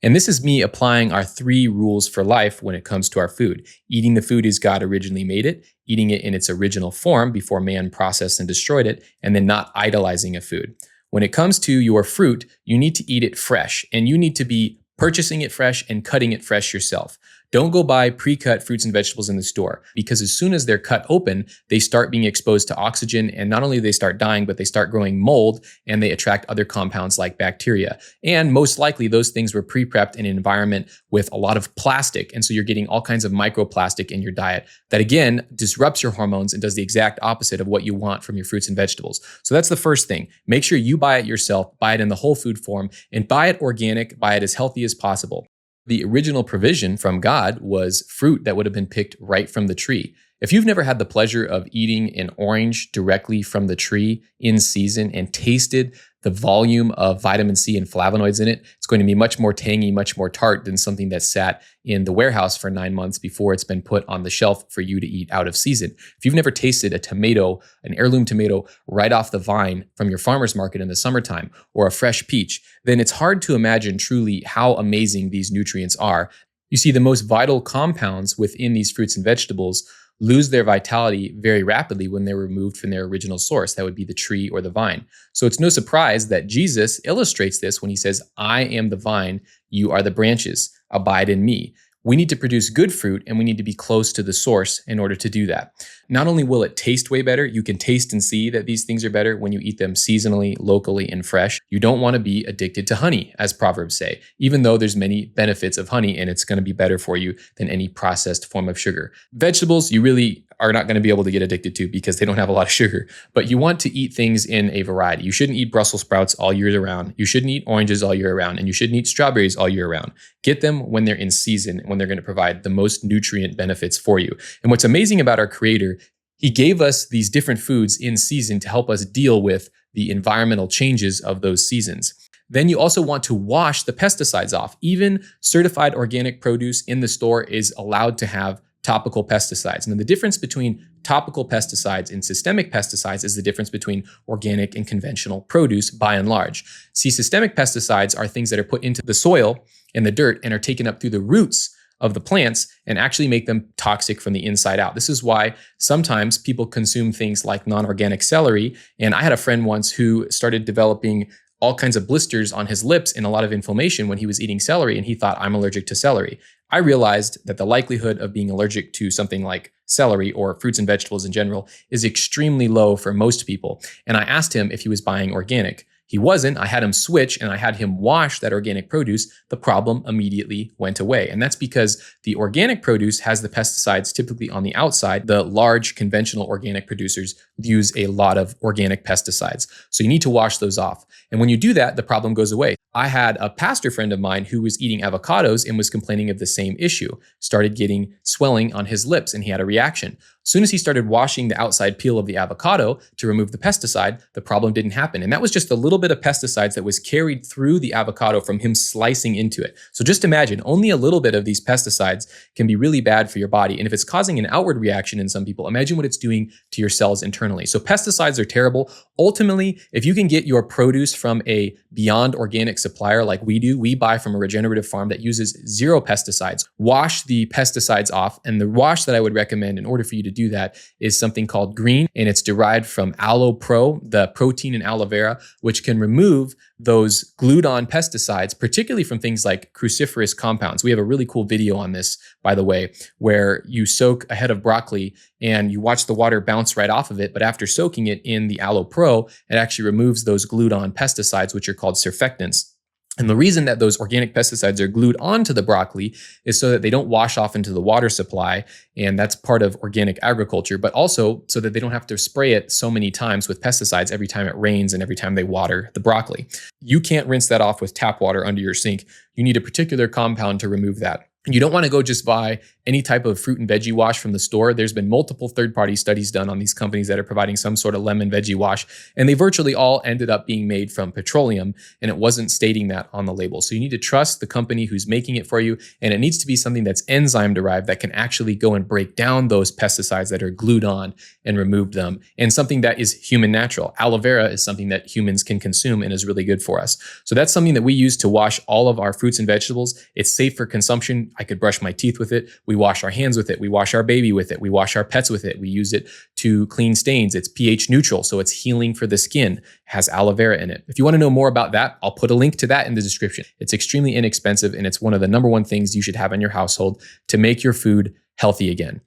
And this is me applying our 3 rules for life when it comes to our food. Eating the food as God originally made it, eating it in its original form before man processed and destroyed it, and then not idolizing a food. When it comes to your fruit, you need to eat it fresh, and you need to be purchasing it fresh and cutting it fresh yourself. Don't go buy pre-cut fruits and vegetables in the store, because as soon as they're cut open, they start being exposed to oxygen, and not only do they start dying, but they start growing mold and they attract other compounds like bacteria. And most likely those things were pre-prepped in an environment with a lot of plastic. And so you're getting all kinds of microplastic in your diet that again disrupts your hormones and does the exact opposite of what you want from your fruits and vegetables. So that's the first thing. Make sure you buy it yourself, buy it in the whole food form, and buy it organic, buy it as healthy as possible. The original provision from God was fruit that would have been picked right from the tree. If you've never had the pleasure of eating an orange directly from the tree in season and tasted the volume of vitamin C and flavonoids in it, it's going to be much more tangy, much more tart than something that sat in the warehouse for 9 months before it's been put on the shelf for you to eat out of season. If you've never tasted a tomato, an heirloom tomato right off the vine from your farmer's market in the summertime, or a fresh peach, then it's hard to imagine truly how amazing these nutrients are. You see, the most vital compounds within these fruits and vegetables lose their vitality very rapidly when they're removed from their original source. That would be the tree or the vine. So it's no surprise that Jesus illustrates this when he says, "I am the vine, you are the branches, abide in me." We need to produce good fruit, and we need to be close to the source in order to do that. Not only will it taste way better, you can taste and see that these things are better when you eat them seasonally, locally, and fresh. You don't want to be addicted to honey, as Proverbs say, even though there's many benefits of honey and it's going to be better for you than any processed form of sugar. Vegetables, you really are not going to be able to get addicted to because they don't have a lot of sugar, but you want to eat things in a variety. You shouldn't eat Brussels sprouts all year round. You shouldn't eat oranges all year round, and you shouldn't eat strawberries all year round. Get them when they're in season, when they're going to provide the most nutrient benefits for you. And what's amazing about our Creator, he gave us these different foods in season to help us deal with the environmental changes of those seasons. Then you also want to wash the pesticides off. Even certified organic produce in the store is allowed to have topical pesticides. And the difference between topical pesticides and systemic pesticides is the difference between organic and conventional produce by and large. See, systemic pesticides are things that are put into the soil and the dirt and are taken up through the roots of the plants and actually make them toxic from the inside out. This is why sometimes people consume things like non-organic celery. And I had a friend once who started developing all kinds of blisters on his lips and a lot of inflammation when he was eating celery, and he thought, I'm allergic to celery. I realized that the likelihood of being allergic to something like celery or fruits and vegetables in general is extremely low for most people. And I asked him if he was buying organic. He wasn't. I had him switch and I had him wash that organic produce. The problem immediately went away. And that's because the organic produce has the pesticides typically on the outside. The large conventional organic producers use a lot of organic pesticides. So you need to wash those off. And when you do that, the problem goes away. I had a pastor friend of mine who was eating avocados and was complaining of the same issue, started getting swelling on his lips, and he had a reaction. As soon as he started washing the outside peel of the avocado to remove the pesticide, the problem didn't happen. And that was just a little bit of pesticides that was carried through the avocado from him slicing into it. So just imagine, only a little bit of these pesticides can be really bad for your body. And if it's causing an outward reaction in some people, imagine what it's doing to your cells internally. So pesticides are terrible. Ultimately, if you can get your produce from a beyond organic supplier like we do, we buy from a regenerative farm that uses 0 pesticides. Wash the pesticides off. And the wash that I would recommend in order for you to do that is something called green, and it's derived from aloe pro, the protein in aloe vera, which can remove those glued on pesticides, particularly from things like cruciferous compounds. We have a really cool video on this, by the way, where you soak a head of broccoli and you watch the water bounce right off of it. But after soaking it in the aloe pro, it actually removes those glued on pesticides, which are called surfactants. And the reason that those organic pesticides are glued onto the broccoli is so that they don't wash off into the water supply. And that's part of organic agriculture, but also so that they don't have to spray it so many times with pesticides every time it rains and every time they water the broccoli. You can't rinse that off with tap water under your sink. You need a particular compound to remove that. You don't want to go just buy any type of fruit and veggie wash from the store. There's been multiple third-party studies done on these companies that are providing some sort of lemon veggie wash, and they virtually all ended up being made from petroleum, and it wasn't stating that on the label. So you need to trust the company who's making it for you, and it needs to be something that's enzyme-derived that can actually go and break down those pesticides that are glued on and remove them, and something that is human natural. Aloe vera is something that humans can consume and is really good for us. So that's something that we use to wash all of our fruits and vegetables. It's safe for consumption. I could brush my teeth with it. We wash our hands with it. We wash our baby with it. We wash our pets with it. We use it to clean stains. It's pH neutral, so it's healing for the skin. It has aloe vera in it. If you want to know more about that, I'll put a link to that in the description. It's extremely inexpensive, and it's one of the number one things you should have in your household to make your food healthy again.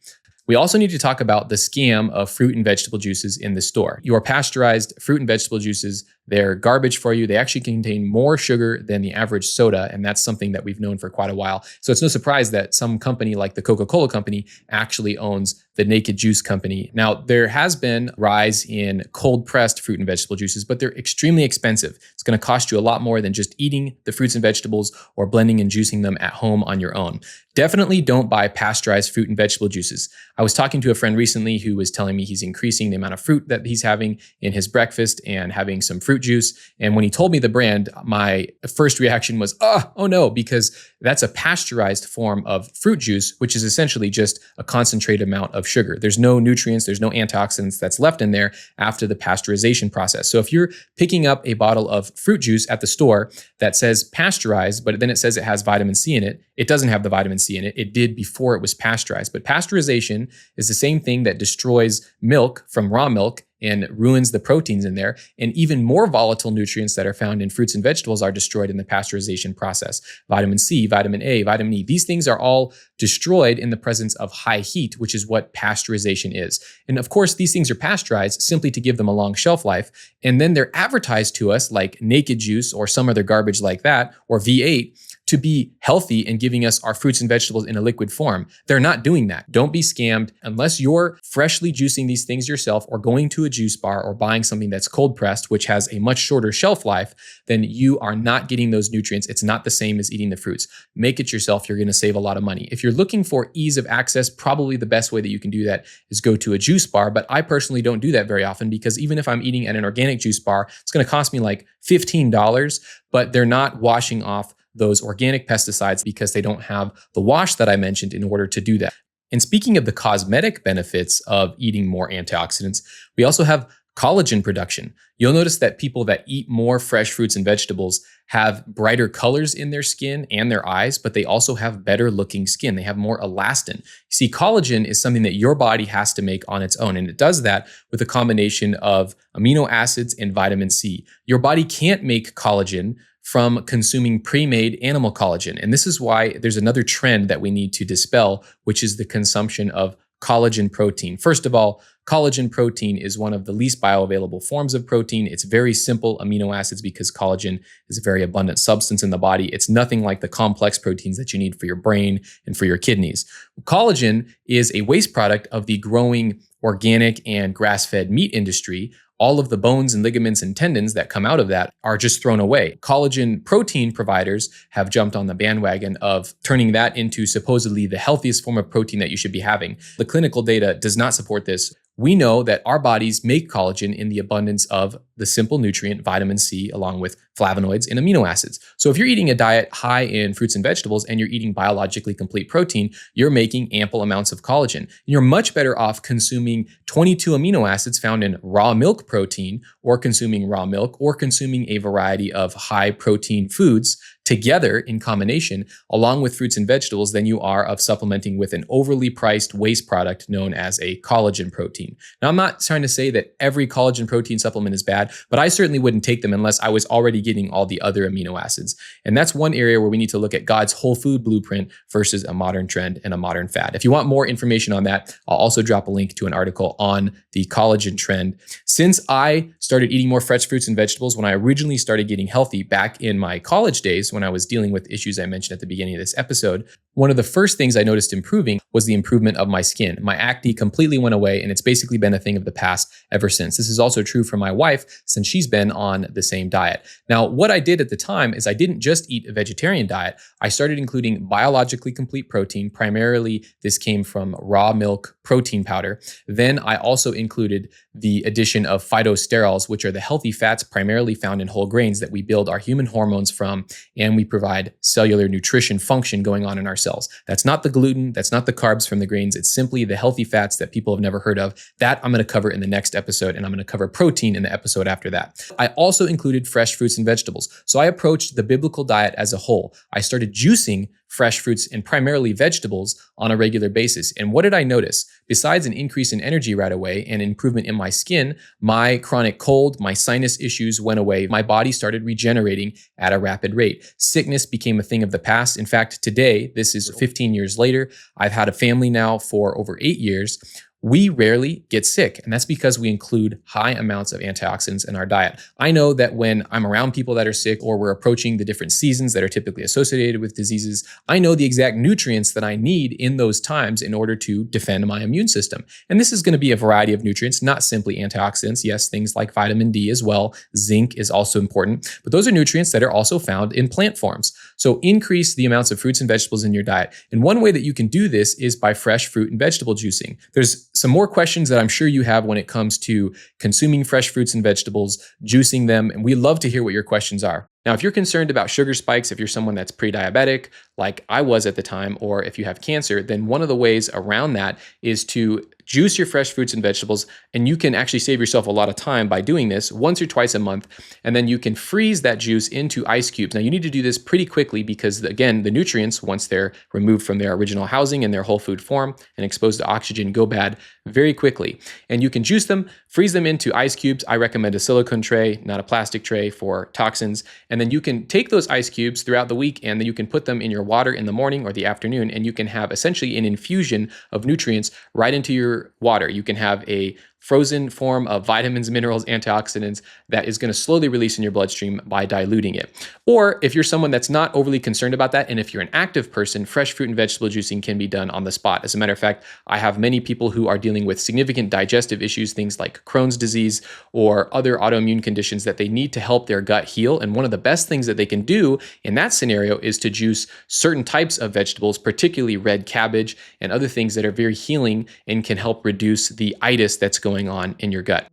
We also need to talk about the scam of fruit and vegetable juices in the store. Your pasteurized fruit and vegetable juices, they're garbage for you. They actually contain more sugar than the average soda, and that's something that we've known for quite a while. So it's no surprise that some company like the Coca-Cola company actually owns the Naked Juice company. Now, there has been a rise in cold-pressed fruit and vegetable juices, but they're extremely expensive. It's going to cost you a lot more than just eating the fruits and vegetables or blending and juicing them at home on your own. Definitely don't buy pasteurized fruit and vegetable juices. I was talking to a friend recently who was telling me he's increasing the amount of fruit that he's having in his breakfast and having some fruit juice. And when he told me the brand, my first reaction was, oh no, because that's a pasteurized form of fruit juice, which is essentially just a concentrated amount of sugar. There's no nutrients, there's no antioxidants that's left in there after the pasteurization process. So if you're picking up a bottle of fruit juice at the store that says pasteurized, but then it says it has vitamin C in it, it doesn't have the vitamin C in it. It did before it was pasteurized. But pasteurization is the same thing that destroys milk from raw milk and ruins the proteins in there. And even more volatile nutrients that are found in fruits and vegetables are destroyed in the pasteurization process. Vitamin C, vitamin A, vitamin E, these things are all destroyed in the presence of high heat, which is what pasteurization is. And of course, these things are pasteurized simply to give them a long shelf life. And then they're advertised to us like Naked Juice or some other garbage like that, or V8, to be healthy and giving us our fruits and vegetables in a liquid form. They're not doing that. Don't be scammed. Unless you're freshly juicing these things yourself or going to a juice bar or buying something that's cold pressed, which has a much shorter shelf life, then you are not getting those nutrients. It's not the same as eating the fruits. Make it yourself. You're going to save a lot of money. If you're looking for ease of access, probably the best way that you can do that is go to a juice bar. But I personally don't do that very often because even if I'm eating at an organic juice bar, it's going to cost me like $15, but they're not washing off those organic pesticides because they don't have the wash that I mentioned in order to do that. And speaking of the cosmetic benefits of eating more antioxidants, we also have collagen production. You'll notice that people that eat more fresh fruits and vegetables have brighter colors in their skin and their eyes, but they also have better looking skin. They have more elastin. You see, collagen is something that your body has to make on its own, and it does that with a combination of amino acids and vitamin C. Your body can't make collagen from consuming pre-made animal collagen. And this is why there's another trend that we need to dispel, which is the consumption of collagen protein. First of all, collagen protein is one of the least bioavailable forms of protein. It's very simple amino acids because collagen is a very abundant substance in the body. It's nothing like the complex proteins that you need for your brain and for your kidneys. Collagen is a waste product of the growing organic and grass-fed meat industry. all of the bones and ligaments and tendons that come out of that are just thrown away. Collagen protein providers have jumped on the bandwagon of turning that into supposedly the healthiest form of protein that you should be having. The clinical data does not support this. We know that our bodies make collagen in the abundance of the simple nutrient vitamin C, along with flavonoids and amino acids. So if you're eating a diet high in fruits and vegetables and you're eating biologically complete protein, you're making ample amounts of collagen. And you're much better off consuming 22 amino acids found in raw milk protein, or consuming raw milk, or consuming a variety of high protein foods together in combination, along with fruits and vegetables, than you are of supplementing with an overly priced waste product known as a collagen protein. Now, I'm not trying to say that every collagen protein supplement is bad, but I certainly wouldn't take them unless I was already getting all the other amino acids. And that's one area where we need to look at God's whole food blueprint versus a modern trend and a modern fad. If you want more information on that, I'll also drop a link to an article on the collagen trend. Since I started eating more fresh fruits and vegetables when I originally started getting healthy back in my college days, when I was dealing with issues I mentioned at the beginning of this episode, one of the first things I noticed improving was the improvement of my skin. My acne completely went away, and it's basically been a thing of the past ever since. This is also true for my wife, since she's been on the same diet. Now, what I did at the time is I didn't just eat a vegetarian diet. I started including biologically complete protein. Primarily, this came from raw milk protein powder. Then I also included the addition of phytosterols, which are the healthy fats primarily found in whole grains that we build our human hormones from, and we provide cellular nutrition function going on in our cells. That's not the gluten, that's not the carbs from the grains, it's simply the healthy fats that people have never heard of. That I'm going to cover in the next episode, and I'm going to cover protein in the episode after that. I also included fresh fruits and vegetables. So I approached the biblical diet as a whole. I started juicing fresh fruits and primarily vegetables on a regular basis. And what did I notice? Besides an increase in energy right away and improvement in my skin, my chronic cold, my sinus issues went away. My body started regenerating at a rapid rate. Sickness became a thing of the past. In fact, today, this is 15 years later, I've had a family now for over 8 years. We rarely get sick, and that's because we include high amounts of antioxidants in our diet. I know that when I'm around people that are sick, or we're approaching the different seasons that are typically associated with diseases, I know the exact nutrients that I need in those times in order to defend my immune system. And this is going to be a variety of nutrients, not simply antioxidants. Yes, things like vitamin D as well. Zinc is also important, but those are nutrients that are also found in plant forms. So increase the amounts of fruits and vegetables in your diet. And one way that you can do this is by fresh fruit and vegetable juicing. There's some more questions that I'm sure you have when it comes to consuming fresh fruits and vegetables, juicing them, and we'd love to hear what your questions are. Now, if you're concerned about sugar spikes, if you're someone that's pre-diabetic, like I was at the time, or if you have cancer, then one of the ways around that is to juice your fresh fruits and vegetables, and you can actually save yourself a lot of time by doing this once or twice a month, and then you can freeze that juice into ice cubes. Now, you need to do this pretty quickly because, again, the nutrients, once they're removed from their original housing in their whole food form and exposed to oxygen, go bad very quickly. And you can juice them, freeze them into ice cubes. I recommend a silicone tray, not a plastic tray, for toxins. And then you can take those ice cubes throughout the week, and then you can put them in your water in the morning or the afternoon, and you can have essentially an infusion of nutrients right into your water. You can have a frozen form of vitamins, minerals, antioxidants that is going to slowly release in your bloodstream by diluting it. Or if you're someone that's not overly concerned about that, and if you're an active person, fresh fruit and vegetable juicing can be done on the spot. As a matter of fact, I have many people who are dealing with significant digestive issues, things like Crohn's disease or other autoimmune conditions that they need to help their gut heal. And one of the best things that they can do in that scenario is to juice certain types of vegetables, particularly red cabbage and other things that are very healing and can help reduce the itis that's going on in your gut.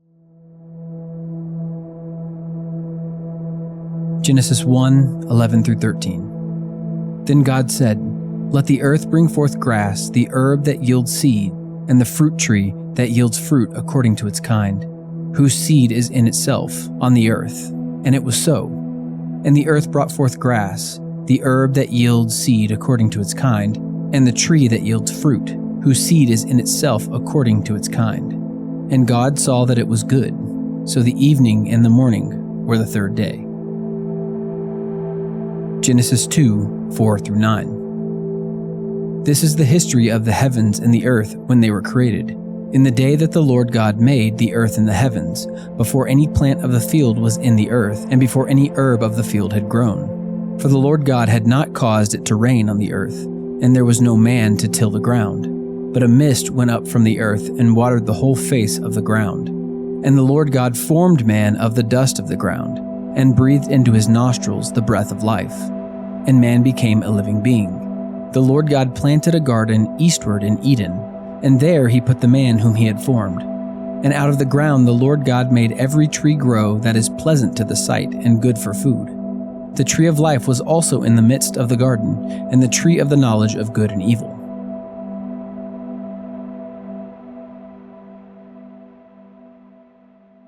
Genesis 1:11-13. Then God said, "Let the earth bring forth grass, the herb that yields seed, and the fruit tree that yields fruit according to its kind, whose seed is in itself on the earth." And it was so. And the earth brought forth grass, the herb that yields seed according to its kind, and the tree that yields fruit, whose seed is in itself according to its kind. And God saw that it was good. So the evening and the morning were the third day. Genesis 2:4-9. This is the history of the heavens and the earth when they were created, in the day that the Lord God made the earth and the heavens, before any plant of the field was in the earth, and before any herb of the field had grown. For the Lord God had not caused it to rain on the earth, and there was no man to till the ground. But a mist went up from the earth and watered the whole face of the ground. And the Lord God formed man of the dust of the ground, and breathed into his nostrils the breath of life. And man became a living being. The Lord God planted a garden eastward in Eden, and there he put the man whom he had formed. And out of the ground the Lord God made every tree grow that is pleasant to the sight and good for food. The tree of life was also in the midst of the garden, and the tree of the knowledge of good and evil.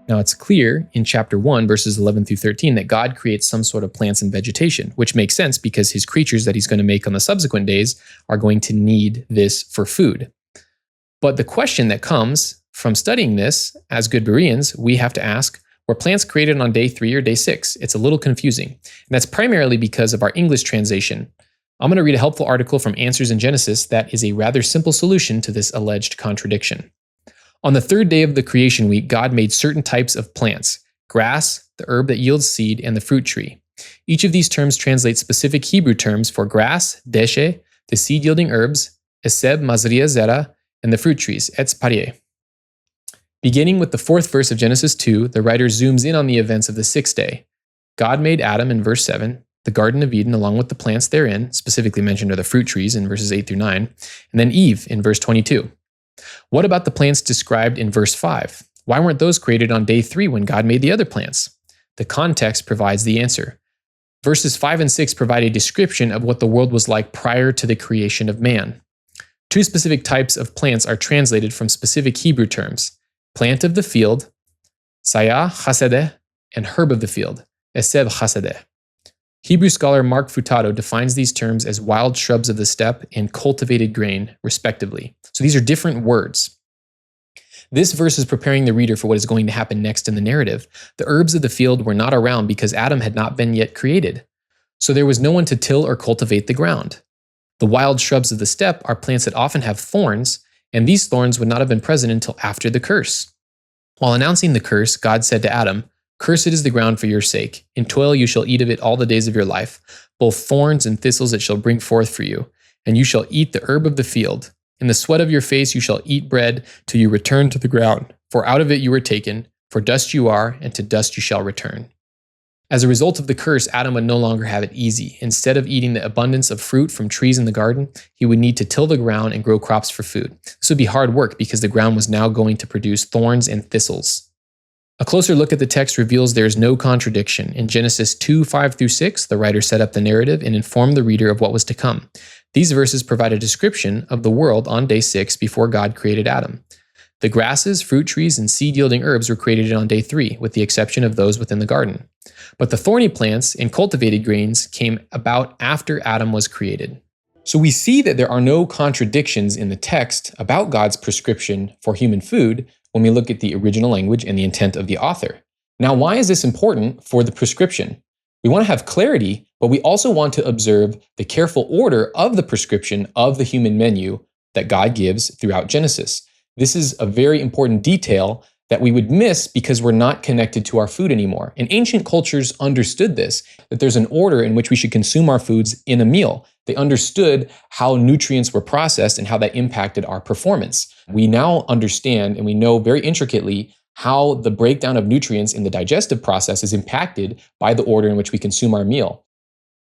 Now it's clear in chapter 1, verses 11 through 13, that God creates some sort of plants and vegetation, which makes sense because his creatures that he's going to make on the subsequent days are going to need this for food. But the question that comes from studying this, as good Bereans, we have to ask, were plants created on day 3 or day 6? It's a little confusing. And that's primarily because of our English translation. I'm going to read a helpful article from Answers in Genesis that is a rather simple solution to this alleged contradiction. On the 3rd day of the creation week, God made certain types of plants: grass, the herb that yields seed, and the fruit tree. Each of these terms translates specific Hebrew terms for grass, deshe, the seed-yielding herbs, eseb, mazria, zera, and the fruit trees, etz parye. Beginning with the 4th verse of Genesis 2, the writer zooms in on the events of the 6th day. God made Adam in verse 7, the Garden of Eden along with the plants therein, specifically mentioned are the fruit trees in verses 8 through 9, and then Eve in verse 22. What about the plants described in verse 5? Why weren't those created on day 3 when God made the other plants? The context provides the answer. Verses 5 and 6 provide a description of what the world was like prior to the creation of man. 2 specific types of plants are translated from specific Hebrew terms: plant of the field, saya chasedeh, and herb of the field, eseb chasedeh. Hebrew scholar Mark Futato defines these terms as wild shrubs of the steppe and cultivated grain, respectively. So these are different words. This verse is preparing the reader for what is going to happen next in the narrative. The herbs of the field were not around because Adam had not been yet created. So there was no one to till or cultivate the ground. The wild shrubs of the steppe are plants that often have thorns, and these thorns would not have been present until after the curse. While announcing the curse, God said to Adam, "Cursed is the ground for your sake. In toil you shall eat of it all the days of your life. Both thorns and thistles it shall bring forth for you. And you shall eat the herb of the field. In the sweat of your face you shall eat bread till you return to the ground. For out of it you were taken, for dust you are, and to dust you shall return." As a result of the curse, Adam would no longer have it easy. Instead of eating the abundance of fruit from trees in the garden, he would need to till the ground and grow crops for food. This would be hard work because the ground was now going to produce thorns and thistles. A closer look at the text reveals there is no contradiction. In Genesis 2, 5 through 6, the writer set up the narrative and informed the reader of what was to come. These verses provide a description of the world on day 6 before God created Adam. The grasses, fruit trees, and seed-yielding herbs were created on day 3, with the exception of those within the garden. But the thorny plants and cultivated grains came about after Adam was created. So we see that there are no contradictions in the text about God's prescription for human food when we look at the original language and the intent of the author. Now, why is this important for the prescription? We want to have clarity, but we also want to observe the careful order of the prescription of the human menu that God gives throughout Genesis. This is a very important detail that we would miss because we're not connected to our food anymore. And ancient cultures understood this, that there's an order in which we should consume our foods in a meal. They understood how nutrients were processed and how that impacted our performance. We now understand and we know very intricately how the breakdown of nutrients in the digestive process is impacted by the order in which we consume our meal.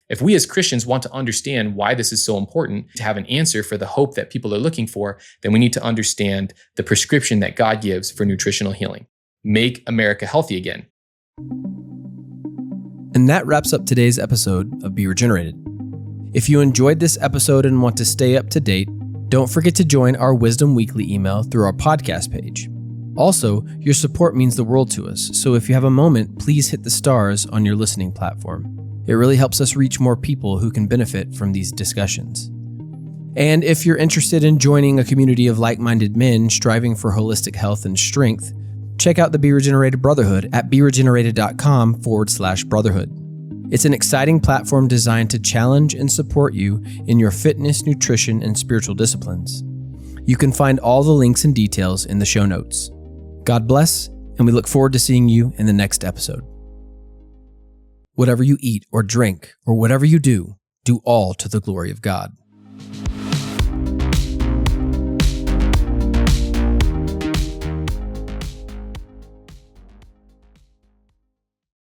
If we as Christians want to understand why this is so important, to have an answer for the hope that people are looking for, then we need to understand the prescription that God gives for nutritional healing. Make America healthy again. And that wraps up today's episode of Be Regenerated. If you enjoyed this episode and want to stay up to date, don't forget to join our Wisdom Weekly email through our podcast page. Also, your support means the world to us, so if you have a moment, please hit the stars on your listening platform. It really helps us reach more people who can benefit from these discussions. And if you're interested in joining a community of like-minded men striving for holistic health and strength, check out the Be Regenerated Brotherhood at beregenerated.com/brotherhood. It's an exciting platform designed to challenge and support you in your fitness, nutrition, and spiritual disciplines. You can find all the links and details in the show notes. God bless, and we look forward to seeing you in the next episode. Whatever you eat or drink or whatever you do, do all to the glory of God.